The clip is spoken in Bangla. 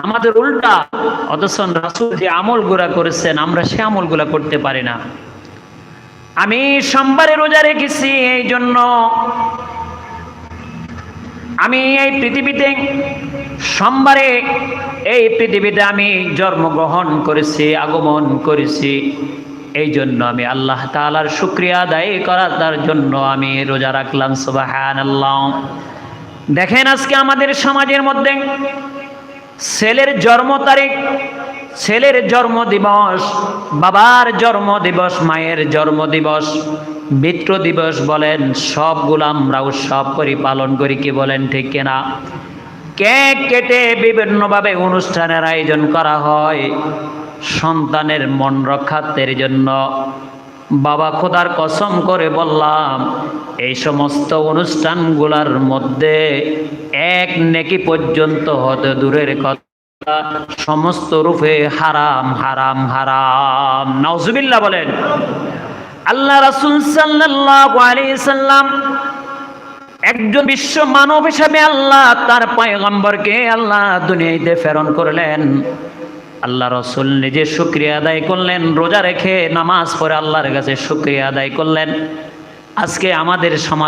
আমাদের উল্টা। অথচ রাসূল যে আমলগুলা করেছেন আমরা সে আমলগুলা করতে পারি না। আমি সোমবারে রোজা রেখেছি, এই জন্য আমি এই পৃথিবীতে সোমবারে এই পৃথিবীতে আমি জন্মগ্রহণ করেছি, আগমন করেছি। এই জন্য আমি আল্লাহ তাআলার শুকরিয়া আদায় করার জন্য আমি রোজা রাখলাম। সুবহানাল্লাহ। দেখেন আজকে আমাদের সমাজের মধ্যে ছেলের জন্ম তারিখ, ছেলের জন্ম দিবস, বাবার জন্ম দিবস, মায়ের জন্ম দিবস, মিত্র দিবস বলেন, সবগুলো আমরা উৎসব করি, পালন করি। কি বলেন ঠিক কিনা? কেক কেটে বিভিন্নভাবে অনুষ্ঠানের আয়োজন করা হয় সন্তানের মন রক্ষার্থের জন্য। বাবা খোদার কসম করে বললাম, এই সমস্ত অনুষ্ঠানগুলোর মধ্যে এক নেকি পর্যন্ত হতে দূরের কথা, সমস্ত রূপে হারাম হারাম হারাম। নাউজুবিল্লাহ বলেন। আল্লাহ রাসূল সাল্লাল্লাহু আলাইহি সাল্লাম একজন বিশ্ব মানব হিসেবে আল্লাহ তার পয়গম্বরকে আল্লাহ দুনিয়াতে প্রেরণ করলেন। আল্লাহ রাসূল নিজে শুকরিয়া আদায় করলেন, রোজা রেখে নামাজ পড়ে আল্লাহর কাছে শুকরিয়া আদায় করলেন। আজকে আমাদের সমাজ